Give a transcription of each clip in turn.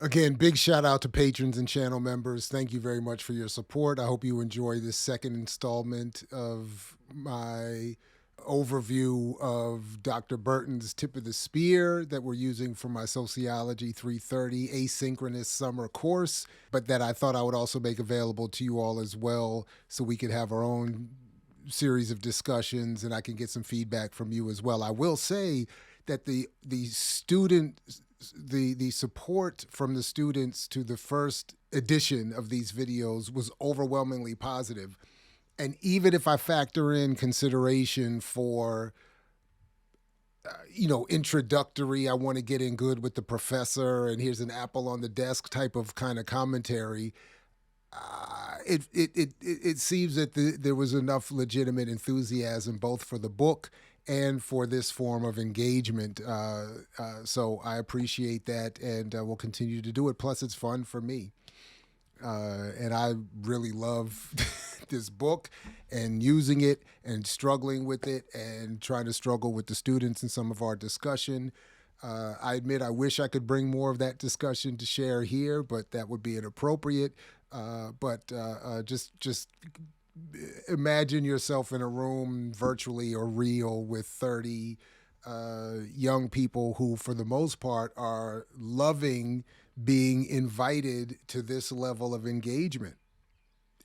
Again, big shout out to patrons and channel members. Thank you very much for your support. I hope you enjoy this second installment of my overview of Dr. Burton's Tip of the Spear that we're using for my Sociology 330 asynchronous summer course, but that I thought I would also make available to you all as well so we could have our own series of discussions and I can get some feedback from you as well. I will say that the support from the students to the first edition of these videos was overwhelmingly positive. And even if I factor in consideration for introductory, I want to get in good with the professor and here's an apple on the desk type of kind of commentary, it seems that there was enough legitimate enthusiasm both for the book and for this form of engagement. So I appreciate that, and we'll continue to do it. Plus, it's fun for me. And I really love this book and using it and struggling with it and trying to struggle with the students in some of our discussion. I admit I wish I could bring more of that discussion to share here, but that would be inappropriate. Just imagine yourself in a room, virtually or real, with 30 young people who, for the most part, are loving being invited to this level of engagement.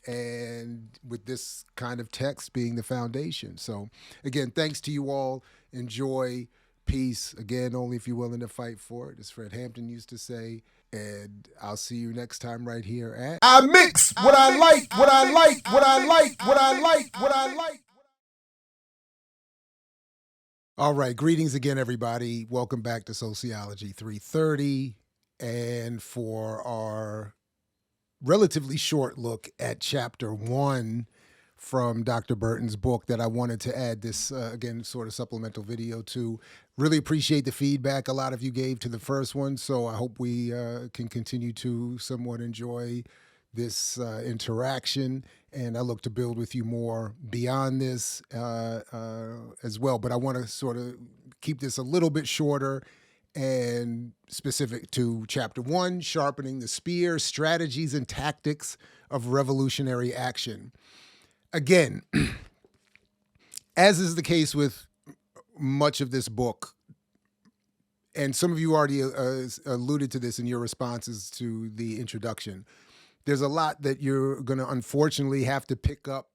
And with this kind of text being the foundation. So, again, thanks to you all. Enjoy. Peace. Again, only if you're willing to fight for it, as Fred Hampton used to say. And I'll see you next time right here at I Mix What I Like, What I Like, What I Like, What I Like, What I Like. All right. Greetings again, everybody. Welcome back to Sociology 330. And for our relatively short look at chapter 1 from Dr. Burton's book that I wanted to add this, again, sort of supplemental video to. Really appreciate the feedback a lot of you gave to the first one, so I hope we can continue to somewhat enjoy this interaction, and I look to build with you more beyond this as well. But I want to sort of keep this a little bit shorter and specific to chapter 1, Sharpening the Spear, Strategies and Tactics of Revolutionary Action. Again, as is the case with much of this book, and some of you already alluded to this in your responses to the introduction, there's a lot that you're going to unfortunately have to pick up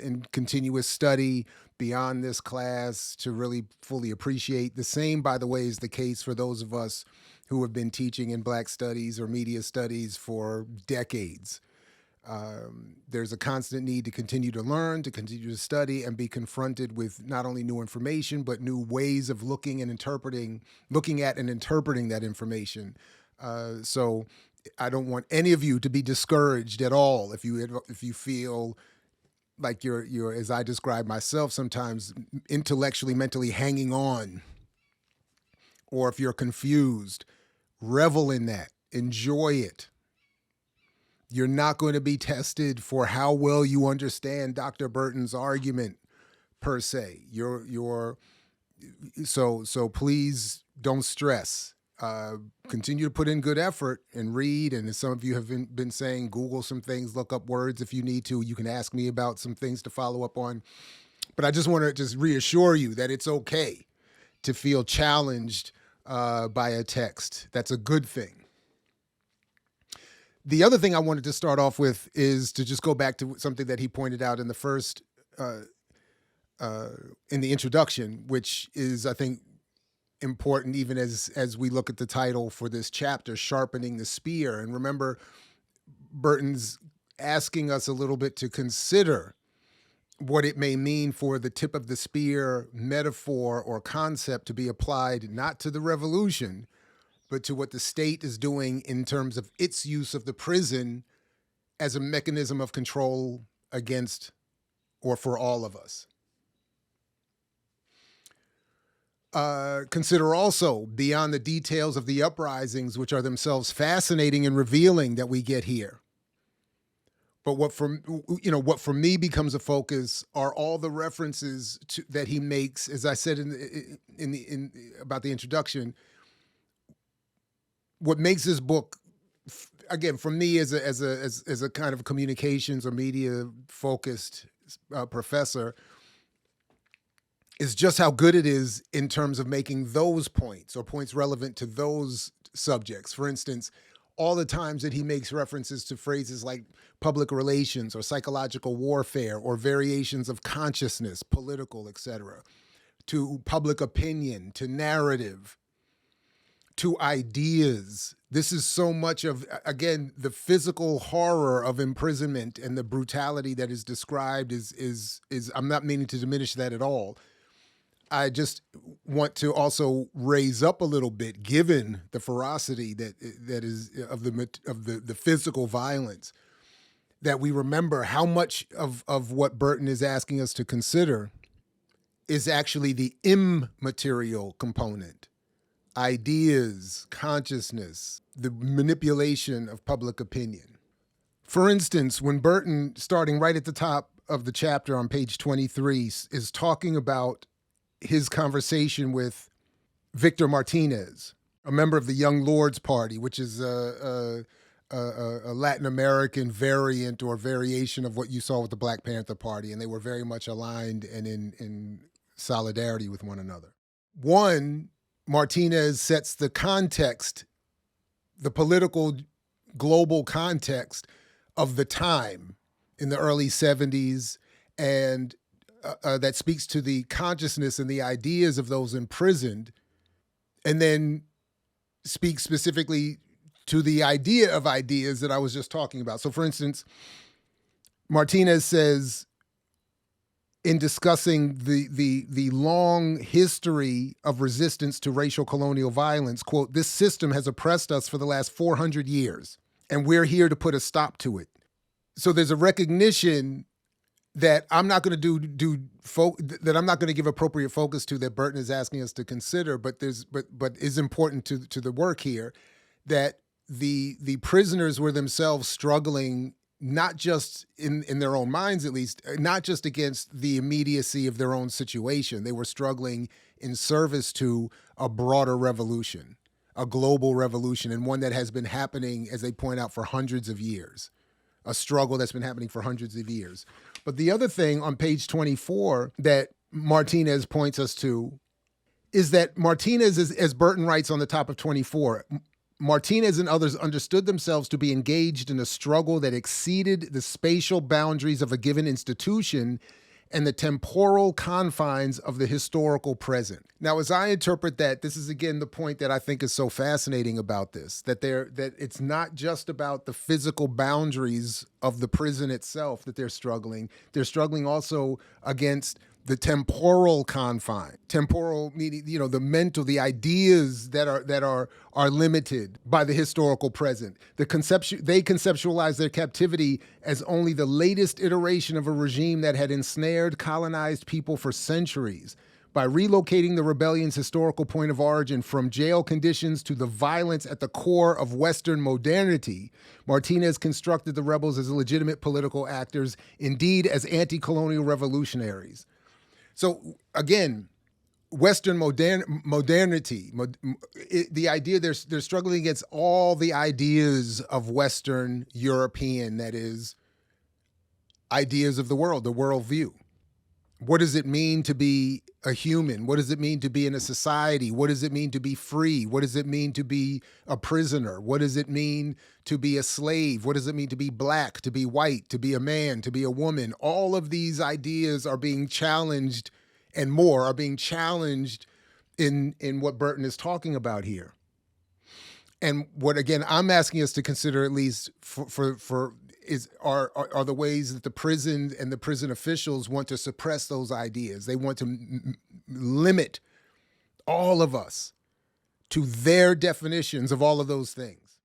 in continuous study beyond this class to really fully appreciate. The same, by the way, is the case for those of us who have been teaching in Black studies or media studies for decades. There's a constant need to continue to learn, to continue to study, and be confronted with not only new information, but new ways of looking at and interpreting that information. So I don't want any of you to be discouraged at all if you feel like you're, as I describe myself sometimes, intellectually, mentally hanging on, or if you're confused. Revel in that. Enjoy it. You're not going to be tested for how well you understand Dr. Burton's argument per se. So please don't stress. Continue to put in good effort and read. And as some of you have been saying, Google some things, look up words if you need to. You can ask me about some things to follow up on. But I just want to just reassure you that it's okay to feel challenged by a text. That's a good thing. The other thing I wanted to start off with is to just go back to something that he pointed out in the first, in the introduction, which is, I think, important even as we look at the title for this chapter, Sharpening the Spear. And remember, Burton's asking us a little bit to consider what it may mean for the tip of the spear metaphor or concept to be applied not to the revolution, but to what the state is doing in terms of its use of the prison as a mechanism of control against or for all of us. Consider also, beyond the details of the uprisings, which are themselves fascinating and revealing that we get here. But what for me becomes a focus are all the references that he makes, as I said in about the introduction, what makes this book, again, for me as a kind of communications or media focused professor, is just how good it is in terms of making those points or points relevant to those subjects. For instance, all the times that he makes references to phrases like public relations or psychological warfare or variations of consciousness, political, etc., to public opinion, to narrative, to ideas. This is so much of, again, the physical horror of imprisonment and the brutality that is described is I'm not meaning to diminish that at all. I just want to also raise up a little bit, given the ferocity that is of the physical violence, that we remember how much of what Burton is asking us to consider is actually the immaterial component. Ideas, consciousness, the manipulation of public opinion. For instance, when Burton, starting right at the top of the chapter on page 23, is talking about his conversation with Victor Martinez, a member of the Young Lords Party, which is a Latin American variant or variation of what you saw with the Black Panther Party, and they were very much aligned and in solidarity with one another. One, Martinez sets the context, the political global context of the time in the early 70s, and that speaks to the consciousness and the ideas of those imprisoned, and then speaks specifically to the idea of ideas that I was just talking about. So for instance, Martinez says, in discussing the long history of resistance to racial colonial violence, quote, "This system has oppressed us for the last 400 years, and we're here to put a stop to it." So there's a recognition that I'm not going to that I'm not going to give appropriate focus to, that Burton is asking us to consider, but is important to the work here, that the prisoners were themselves struggling, not just in their own minds, at least, not just against the immediacy of their own situation. They were struggling in service to a broader revolution, a global revolution, and one that has been happening, as they point out, for hundreds of years, a struggle that's been happening for hundreds of years. But the other thing on page 24 that Martinez points us to is that Martinez, as Burton writes on the top of 24, Martinez and others understood themselves to be engaged in a struggle that exceeded the spatial boundaries of a given institution and the temporal confines of the historical present. Now, as I interpret that, this is again the point that I think is so fascinating about this, that it's not just about the physical boundaries of the prison itself that they're struggling. They're struggling also against the temporal confine. Temporal meaning, the mental, the ideas that are limited by the historical present. They conceptualize their captivity as only the latest iteration of a regime that had ensnared, colonized people for centuries. By relocating the rebellion's historical point of origin from jail conditions to the violence at the core of Western modernity, Martinez constructed the rebels as legitimate political actors, indeed as anti-colonial revolutionaries. So again, Western modernity, the idea they're struggling against all the ideas of Western European, that is, ideas of the world, the worldview. What does it mean to be a human? What does it mean to be in a society? What does it mean to be free? What does it mean to be a prisoner? What does it mean to be a slave? What does it mean to be black, to be white, to be a man, to be a woman? All of these ideas are being challenged, and more are being challenged in what Burton is talking about here. And what, again, I'm asking us to consider, at least are the ways that the prison and the prison officials want to suppress those ideas. They want to limit all of us to their definitions of all of those things.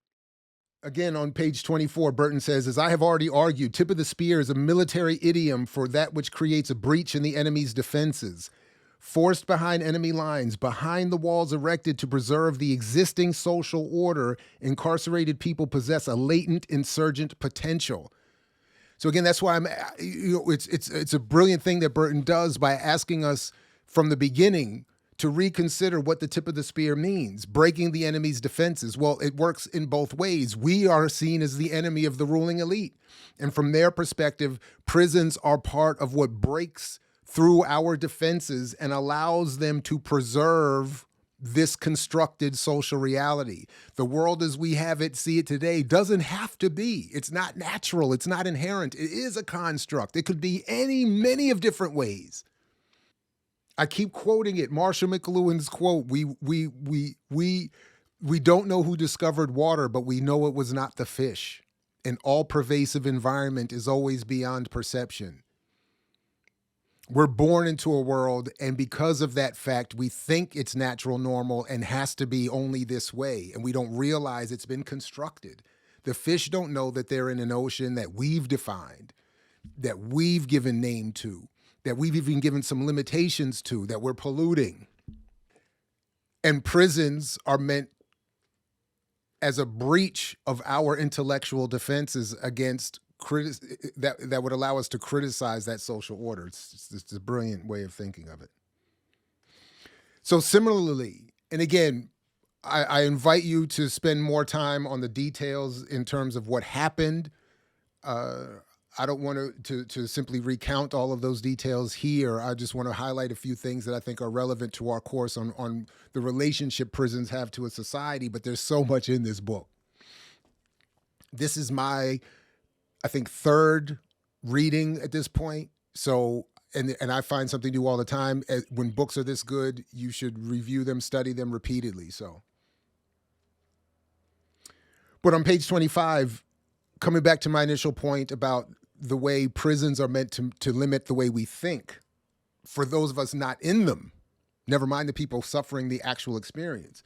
Again, on page 24, Burton says, "As I have already argued, tip of the spear is a military idiom for that which creates a breach in the enemy's defenses. Forced behind enemy lines, behind the walls erected to preserve the existing social order, incarcerated people possess a latent insurgent potential." So again, that's why it's a brilliant thing that Burton does by asking us from the beginning to reconsider what the tip of the spear means, breaking the enemy's defenses. Well, it works in both ways. We are seen as the enemy of the ruling elite. And from their perspective, prisons are part of what breaks through our defenses and allows them to preserve this constructed social reality. The world as we have it, see it today, doesn't have to be. It's not natural. It's not inherent. It is a construct. It could be many of different ways. I keep quoting it. Marshall McLuhan's quote: "We don't know who discovered water, but we know it was not the fish. An all-pervasive environment is always beyond perception." We're born into a world, and because of that fact, we think it's natural, normal, and has to be only this way, and we don't realize it's been constructed. The fish don't know that they're in an ocean that we've defined, that we've given name to, that we've even given some limitations to, that we're polluting. And prisons are meant as a breach of our intellectual defenses against that would allow us to criticize that social order. It's a brilliant way of thinking of it. So similarly, and again, I invite you to spend more time on the details in terms of what happened. I don't want to simply recount all of those details here. I just want to highlight a few things that I think are relevant to our course on the relationship prisons have to a society, but there's so much in this book. This is my, I think, third reading at this point. So, and I find something new all the time. When books are this good, you should review them, study them repeatedly. So, but on page 25, coming back to my initial point about the way prisons are meant to limit the way we think for those of us not in them, never mind the people suffering the actual experience.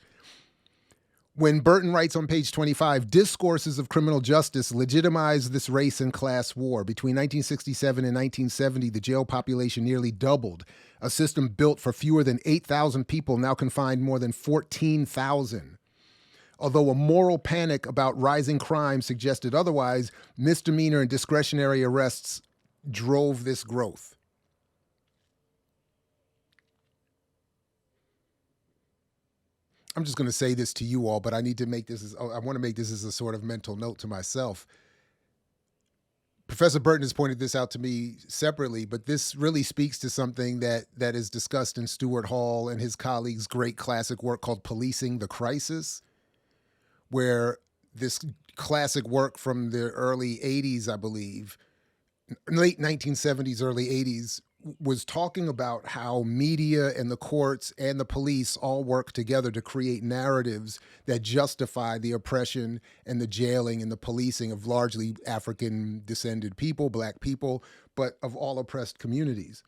When Burton writes on page 25, discourses of criminal justice legitimize this race and class war. Between 1967 and 1970, the jail population nearly doubled. A system built for fewer than 8,000 people now confined more than 14,000. Although a moral panic about rising crime suggested otherwise, misdemeanor and discretionary arrests drove this growth. I'm just going to say this to you all, but I need to make this I want to make this as a sort of mental note to myself. Professor Burton has pointed this out to me separately, but this really speaks to something that is discussed in Stuart Hall and his colleagues' great classic work called Policing the Crisis, where this classic work from the early 80s, I believe, late 1970s, early 80s, was talking about how media and the courts and the police all work together to create narratives that justify the oppression and the jailing and the policing of largely African descended people, Black people, but of all oppressed communities.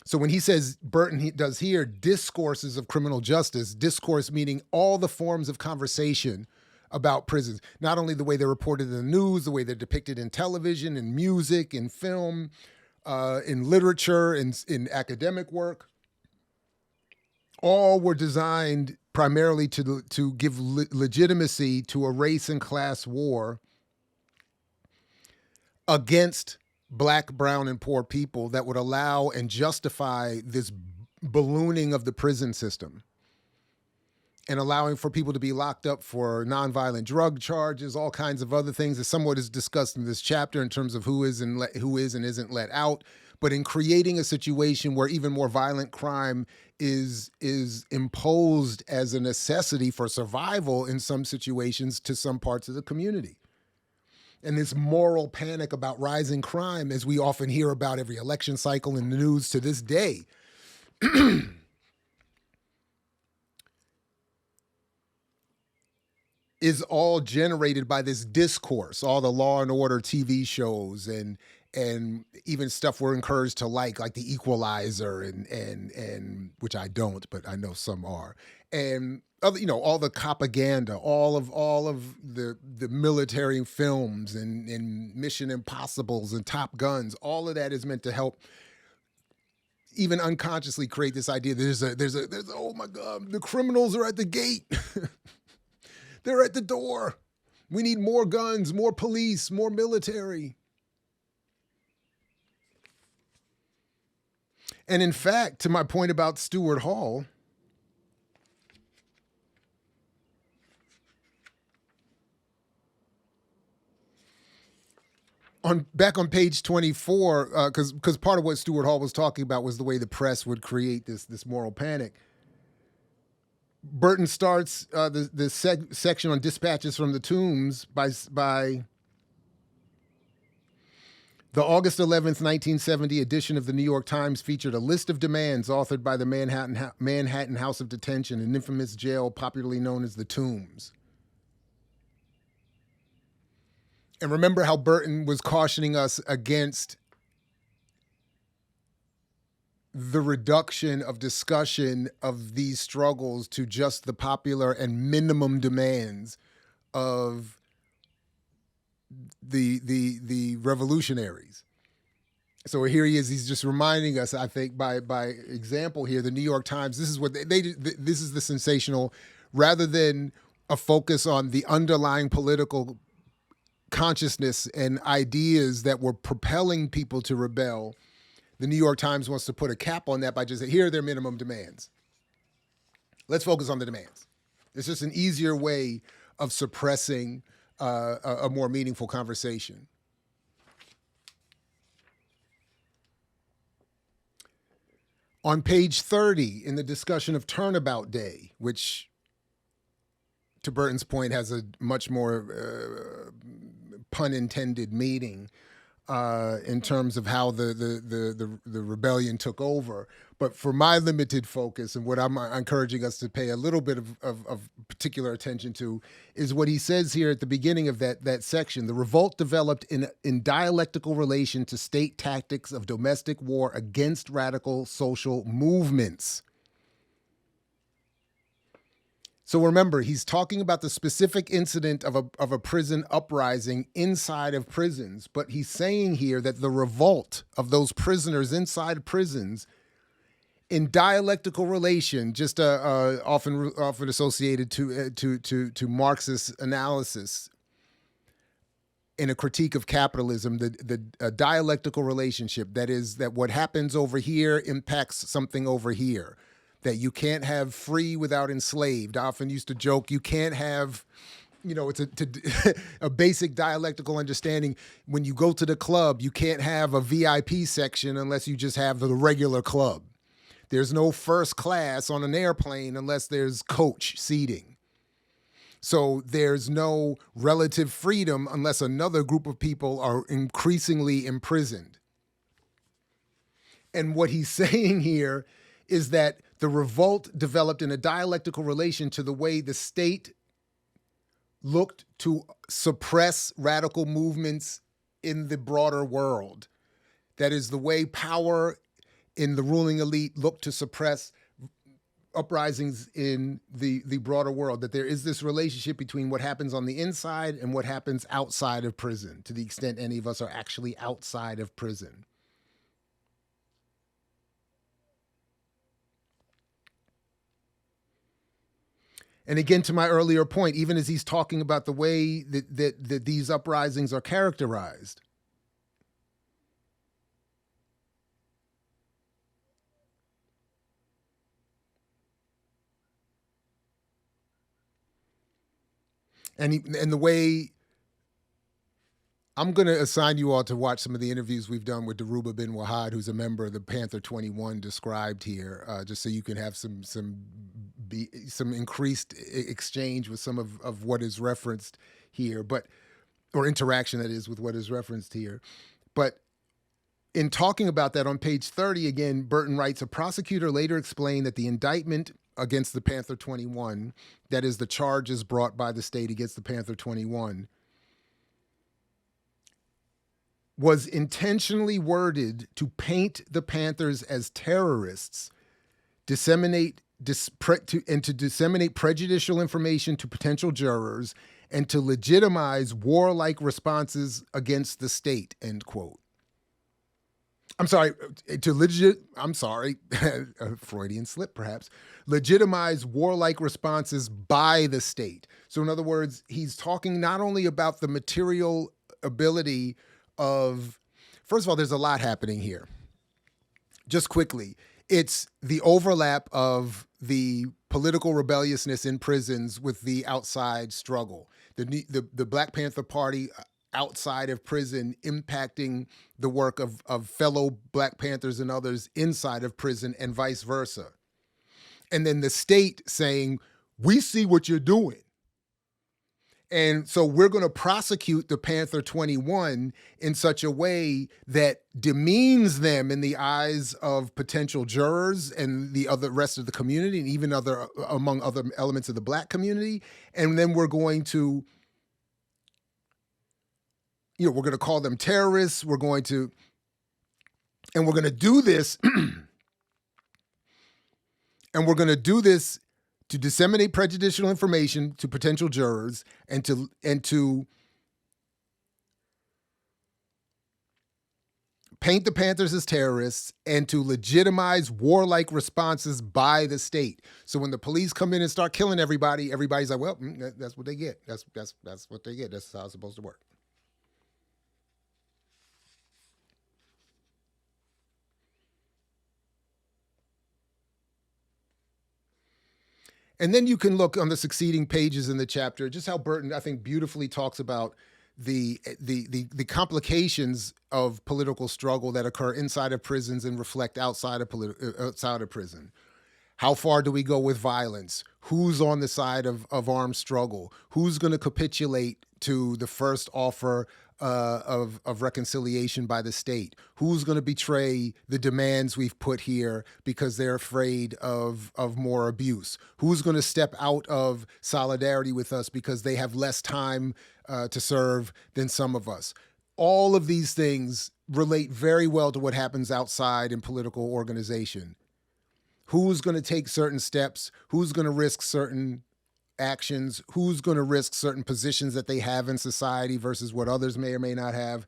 So when he says, Burton does here, discourses of criminal justice, discourse meaning all the forms of conversation about prisons, not only the way they're reported in the news, the way they're depicted in television, in music, in film, in literature, in academic work, all were designed primarily to give legitimacy to a race and class war against Black, brown, and poor people that would allow and justify this ballooning of the prison system and allowing for people to be locked up for nonviolent drug charges, all kinds of other things that somewhat is discussed in this chapter in terms of who is and isn't let out, but in creating a situation where even more violent crime is imposed as a necessity for survival in some situations to some parts of the community. And this moral panic about rising crime, as we often hear about every election cycle in the news to this day, is all generated by this discourse, all the Law and Order TV shows and even stuff we're encouraged to like The Equalizer and which I don't, but I know some are, and other, all the propaganda, all of the military films and Mission Impossibles and Top Guns. All of that is meant to help, even unconsciously, create this idea that there's oh my God, the criminals are at the gate. They're at the door. We need more guns, more police, more military. And in fact, to my point about Stuart Hall, back on page 24, because part of what Stuart Hall was talking about was the way the press would create this moral panic. Burton starts the section on dispatches from the tombs by the August 11th, 1970 edition of the New York Times featured a list of demands authored by the Manhattan House of Detention, an infamous jail popularly known as the Tombs. And remember how Burton was cautioning us against the reduction of discussion of these struggles to just the popular and minimum demands of the revolutionaries. So here he is. He's just reminding us, I think, by example here, the New York Times. This is what this is the sensational, rather than a focus on the underlying political consciousness and ideas that were propelling people to rebel. The New York Times wants to put a cap on that by just saying, here are their minimum demands. Let's focus on the demands. It's just an easier way of suppressing a more meaningful conversation. On page 30, in the discussion of Turnabout Day, which, to Burton's point, has a much more pun intended meaning in terms of how the rebellion took over. But for my limited focus, and what I'm encouraging us to pay a little bit of particular attention to, is what he says here at the beginning of that section. The revolt developed in dialectical relation to state tactics of domestic war against radical social movements. So remember, he's talking about the specific incident of a prison uprising inside of prisons, but he's saying here that the revolt of those prisoners inside prisons, in dialectical relation, just often associated to Marxist analysis in a critique of capitalism, the dialectical relationship, that is, that what happens over here impacts something over here. That you can't have free without enslaved. I often used to joke, you can't have, it's a basic dialectical understanding. When you go to the club, you can't have a VIP section unless you just have the regular club. There's no first class on an airplane unless there's coach seating. So there's no relative freedom unless another group of people are increasingly imprisoned. And what he's saying here is that the revolt developed in a dialectical relation to the way the state looked to suppress radical movements in the broader world. That is, the way power in the ruling elite looked to suppress uprisings in the broader world. That there is this relationship between what happens on the inside and what happens outside of prison, to the extent any of us are actually outside of prison. And again, to my earlier point, even as he's talking about the way that these uprisings are characterized, and the way, I'm going to assign you all to watch some of the interviews we've done with Daruba bin Wahad, who's a member of the Panther 21 described here, just so you can have some increased exchange with some of what is referenced here, or interaction, that is, with what is referenced here. But in talking about that on page 30, again, Burton writes, a prosecutor later explained that the indictment against the Panther 21, that is, the charges brought by the state against the Panther 21, was intentionally worded to paint the Panthers as terrorists, to disseminate prejudicial information to potential jurors, and to legitimize warlike responses against the state, end quote. Freudian slip perhaps, legitimize warlike responses by the state. So in other words, he's talking not only about the material ability of, first of all, there's a lot happening here. Just quickly, it's the overlap of the political rebelliousness in prisons with the outside struggle. The Black Panther Party outside of prison impacting the work of fellow Black Panthers and others inside of prison, and vice versa. And then the state saying, we see what you're doing. And so we're going to prosecute the Panther 21 in such a way that demeans them in the eyes of potential jurors and the other rest of the community, and even among other elements of the Black community. And then we're going to, we're going to call them terrorists. We're going to do this, and we're going to do this to disseminate prejudicial information to potential jurors, and to paint the Panthers as terrorists, and to legitimize warlike responses by the state. So when the police come in and start killing everybody, everybody's like, well, that's what they get. That's what they get. That's how it's supposed to work. And then you can look on the succeeding pages in the chapter, just how Burton, I think, beautifully talks about the complications of political struggle that occur inside of prisons and reflect outside of prison. How far do we go with violence? Who's on the side of armed struggle? Who's going to capitulate to the first offer of reconciliation by the state? Who's going to betray the demands we've put here because they're afraid of more abuse? Who's going to step out of solidarity with us because they have less time to serve than some of us? All of these things relate very well to what happens outside in political organization. Who's going to take certain steps? Who's going to risk certain actions? Who's going to risk certain positions that they have in society versus what others may or may not have?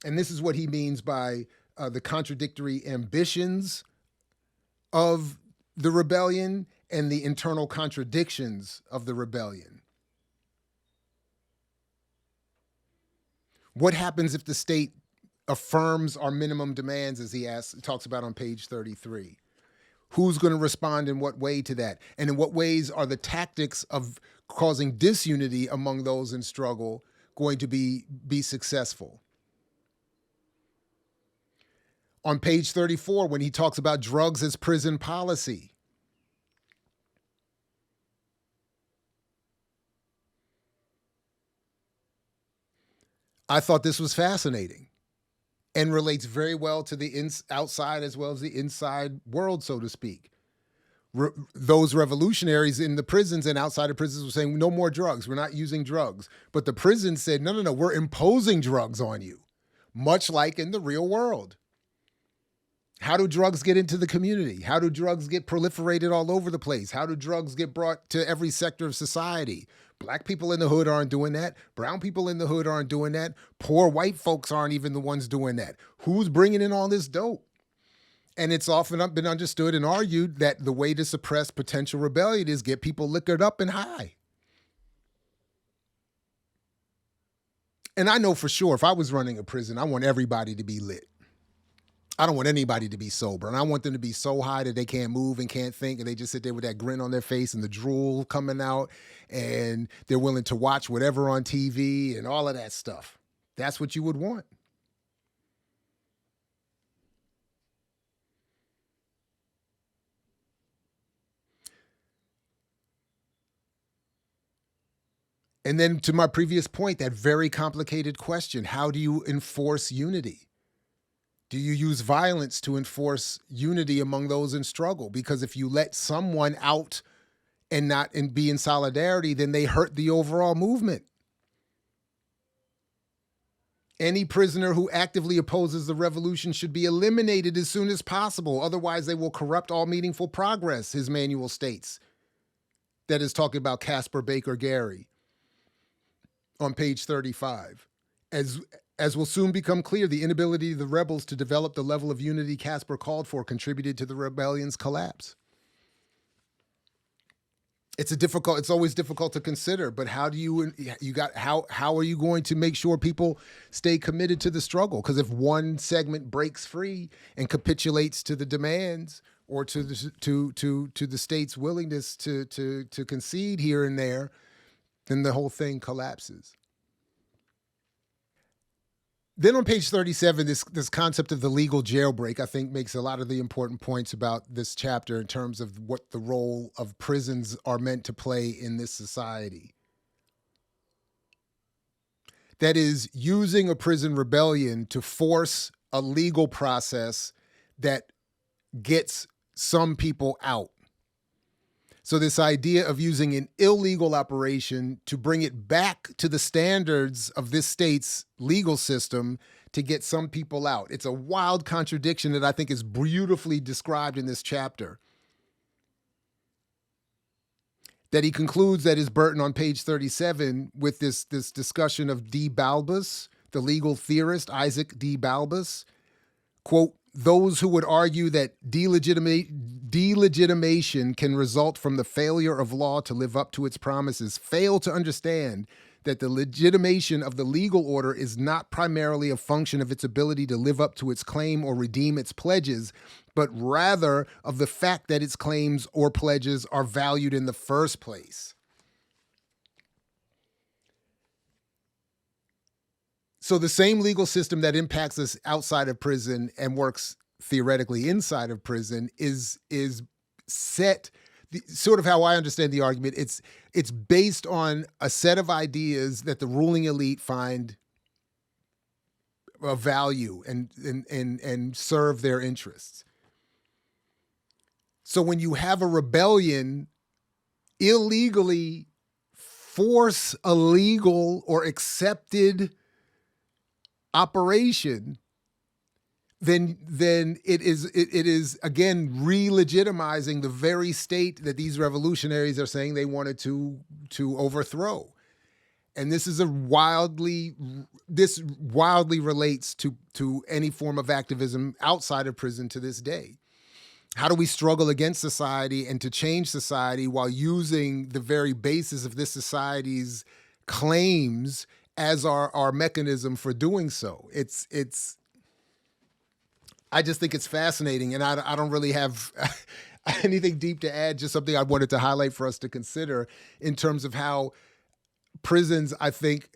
And this is what he means by the contradictory ambitions of the rebellion and the internal contradictions of the rebellion. What happens if the state affirms our minimum demands, as he talks about on page 33? Who's going to respond in what way to that? And in what ways are the tactics of causing disunity among those in struggle going to be successful? On page 34, when he talks about drugs as prison policy, I thought this was fascinating and relates very well to the outside as well as the inside world, so to speak. Those revolutionaries in the prisons and outside of prisons were saying, no more drugs. We're not using drugs. But the prison said, no, we're imposing drugs on you, much like in the real world. How do drugs get into the community? How do drugs get proliferated all over the place? How do drugs get brought to every sector of society? Black people in the hood aren't doing that. Brown people in the hood aren't doing that. Poor white folks aren't even the ones doing that. Who's bringing in all this dope? And it's often been understood and argued that the way to suppress potential rebellion is get people liquored up and high. And I know for sure if I was running a prison, I want everybody to be lit. I don't want anybody to be sober. And I want them to be so high that they can't move and can't think. And they just sit there with that grin on their face and the drool coming out. And they're willing to watch whatever on TV and all of that stuff. That's what you would want. And then to my previous point, that very complicated question, how do you enforce unity? Do you use violence to enforce unity among those in struggle? Because if you let someone out and be in solidarity, then they hurt the overall movement. Any prisoner who actively opposes the revolution should be eliminated as soon as possible. Otherwise, they will corrupt all meaningful progress, his manual states. That is talking about Caspar Baker Gary on page 35. As will soon become clear, the inability of the rebels to develop the level of unity Caspar called for contributed to the rebellion's collapse. It's always difficult to consider, but how are you going to make sure people stay committed to the struggle? Because if one segment breaks free and capitulates to the demands or to the state's willingness to concede here and there, then the whole thing collapses. Then on page 37, this concept of the legal jailbreak, I think, makes a lot of the important points about this chapter in terms of what the role of prisons are meant to play in this society. That is, using a prison rebellion to force a legal process that gets some people out. So this idea of using an illegal operation to bring it back to the standards of this state's legal system to get some people out. It's a wild contradiction that I think is beautifully described in this chapter. That he concludes, that is Burton on page 37, with this discussion of D. Balbus, the legal theorist, Isaac D. Balbus. Quote, those who would argue that delegitimation can result from the failure of law to live up to its promises fail to understand that the legitimation of the legal order is not primarily a function of its ability to live up to its claim or redeem its pledges, but rather of the fact that its claims or pledges are valued in the first place. So the same legal system that impacts us outside of prison and works theoretically inside of prison is set, sort of how I understand the argument, it's based on a set of ideas that the ruling elite find of value and serve their interests. So when you have a rebellion illegally force a legal or accepted operation, then it is again re-legitimizing the very state that these revolutionaries are saying they wanted to overthrow. And this wildly relates to any form of activism outside of prison to this day. How do we struggle against society and to change society while using the very basis of this society's claims as our mechanism for doing so? I just think it's fascinating, and I don't really have anything deep to add, just something I wanted to highlight for us to consider in terms of how prisons, I think,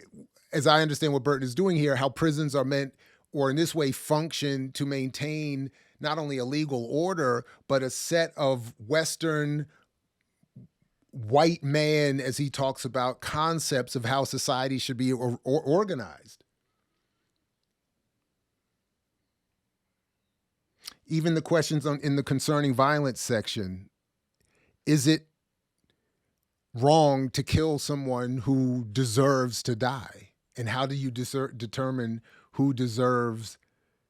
as I understand what Burton is doing here, how prisons are meant, or in this way function, to maintain not only a legal order, but a set of Western white man, as he talks about, concepts of how society should be organized. Even the questions in the concerning violence section, is it wrong to kill someone who deserves to die? And how do you determine who deserves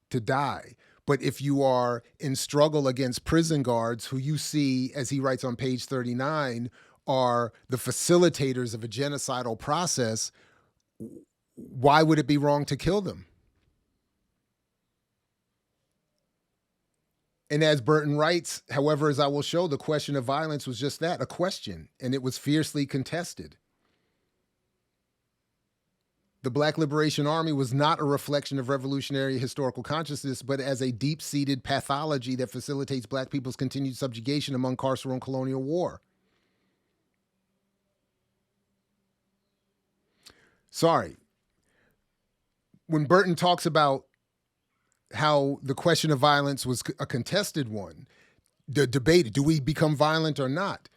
to die? But if you are in struggle against prison guards, who you see, as he writes on page 39, are the facilitators of a genocidal process, why would it be wrong to kill them? And as Burton writes, however, as I will show, the question of violence was just that, a question, and it was fiercely contested. The Black Liberation Army was not a reflection of revolutionary historical consciousness, but as a deep-seated pathology that facilitates Black people's continued subjugation among carceral and colonial war. Sorry. When Burton talks about how the question of violence was a contested one, the debate, do we become violent or not?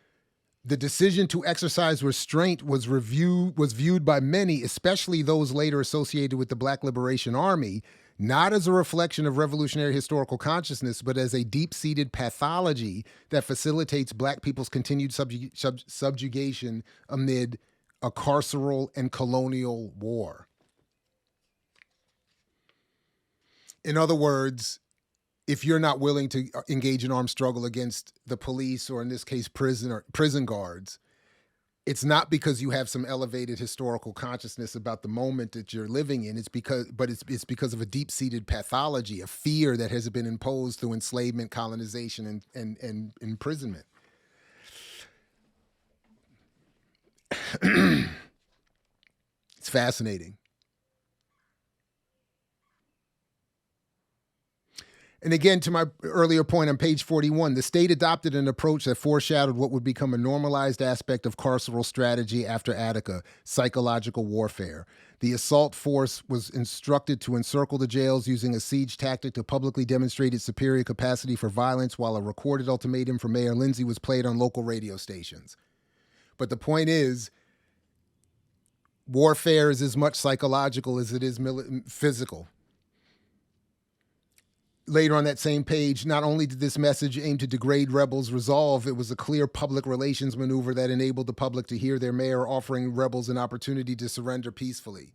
The decision to exercise restraint was viewed by many, especially those later associated with the Black Liberation Army, not as a reflection of revolutionary historical consciousness, but as a deep-seated pathology that facilitates Black people's continued subjugation amid a carceral and colonial war. In other words, if you're not willing to engage in armed struggle against the police, or in this case, prison guards, it's not because you have some elevated historical consciousness about the moment that you're living in. It's because of a deep-seated pathology, a fear that has been imposed through enslavement, colonization, and imprisonment. It's fascinating. And again, to my earlier point on page 41, the state adopted an approach that foreshadowed what would become a normalized aspect of carceral strategy after Attica, psychological warfare. The assault force was instructed to encircle the jails using a siege tactic to publicly demonstrate its superior capacity for violence, while a recorded ultimatum from Mayor Lindsay was played on local radio stations. But the point is, warfare is as much psychological as it is physical. Later on that same page, not only did this message aim to degrade rebels resolve, it was a clear public relations maneuver that enabled the public to hear their mayor offering rebels an opportunity to surrender peacefully.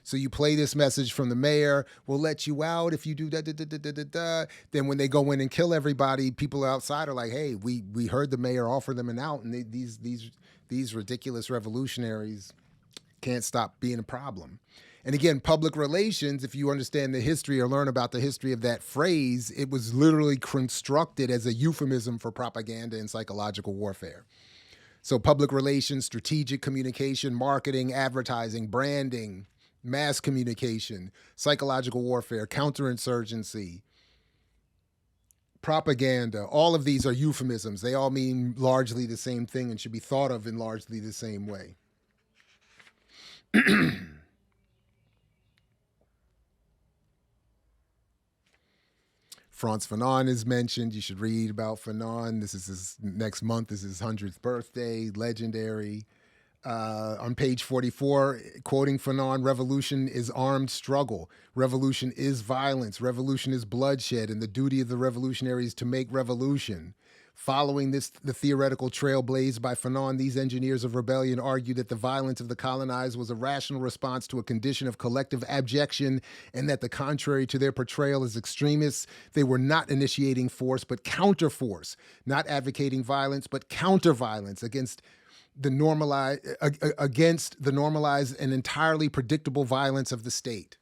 So you play this message from the mayor, we'll let you out if you do da da da da da da da. Then when they go in and kill everybody, people outside are like, hey, we heard the mayor offer them an out, and these ridiculous revolutionaries can't stop being a problem. And again, public relations, if you understand the history or learn about the history of that phrase, it was literally constructed as a euphemism for propaganda and psychological warfare. So public relations, strategic communication, marketing, advertising, branding, mass communication, psychological warfare, counterinsurgency, propaganda, all of these are euphemisms. They all mean largely the same thing and should be thought of in largely the same way. Frantz Fanon is mentioned. You should read about Fanon. This is his next month is his 100th birthday. Legendary. On page 44, quoting Fanon, revolution is armed struggle. Revolution is violence. Revolution is bloodshed. And the duty of the revolutionary is to make revolution. Following the theoretical trail blazed by Fanon, these engineers of rebellion argued that the violence of the colonized was a rational response to a condition of collective abjection, and that the contrary to their portrayal as extremists, they were not initiating force, but counterforce, not advocating violence, but counter-violence against the normalized and entirely predictable violence of the state.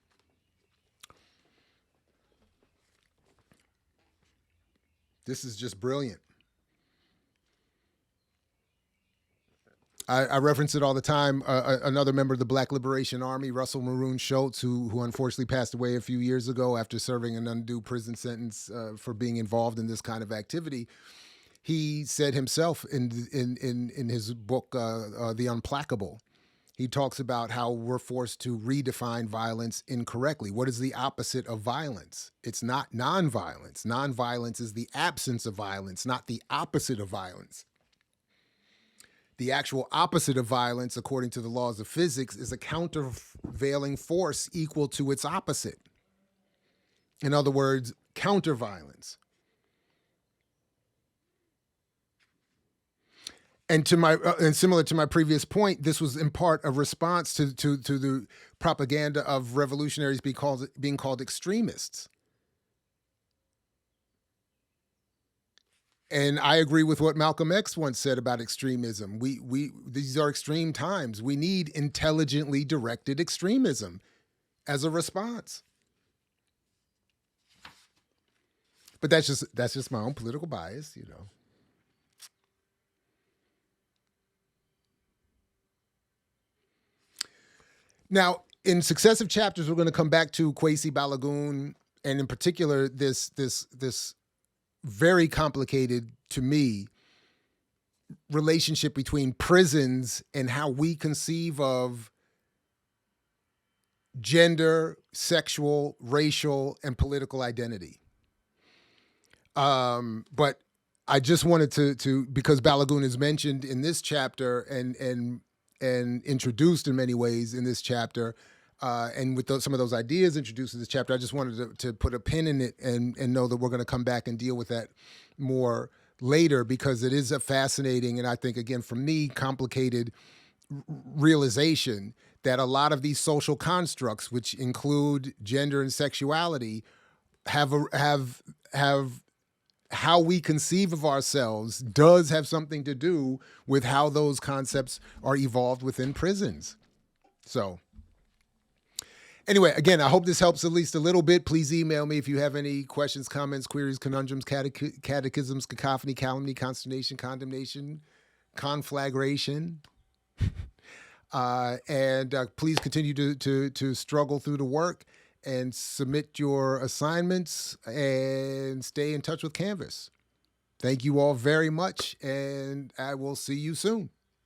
This is just brilliant. I reference it all the time. Another member of the Black Liberation Army, Russell Maroon Schultz, who unfortunately passed away a few years ago after serving an undue prison sentence for being involved in this kind of activity. He said himself in his book, The Unplackable, he talks about how we're forced to redefine violence incorrectly. What is the opposite of violence? It's not nonviolence. Nonviolence is the absence of violence, not the opposite of violence. The actual opposite of violence, according to the laws of physics, is a countervailing force equal to its opposite. In other words, counterviolence. And similar to my previous point, this was in part a response to the propaganda of revolutionaries being called extremists. And I agree with what Malcolm X once said about extremism. These are extreme times. We need intelligently directed extremism as a response. But that's just my own political bias, you know. Now, in successive chapters, we're going to come back to Kwesi Balagoon, and in particular, this very complicated, to me, relationship between prisons and how we conceive of gender, sexual, racial, and political identity. But I just wanted to because Balagoon is mentioned in this chapter and introduced in many ways in this chapter, and with some of those ideas introduced in this chapter, I just wanted to put a pin in it and know that we're going to come back and deal with that more later, because it is a fascinating and I think, again, for me, complicated realization that a lot of these social constructs, which include gender and sexuality, have how we conceive of ourselves does have something to do with how those concepts are evolved within prisons. So anyway, again, I hope this helps at least a little bit. Please email me if you have any questions, comments, queries, conundrums, catechisms, cacophony, calumny, consternation, condemnation, conflagration. And please continue to struggle through the work and submit your assignments and stay in touch with Canvas. Thank you all very much, and I will see you soon.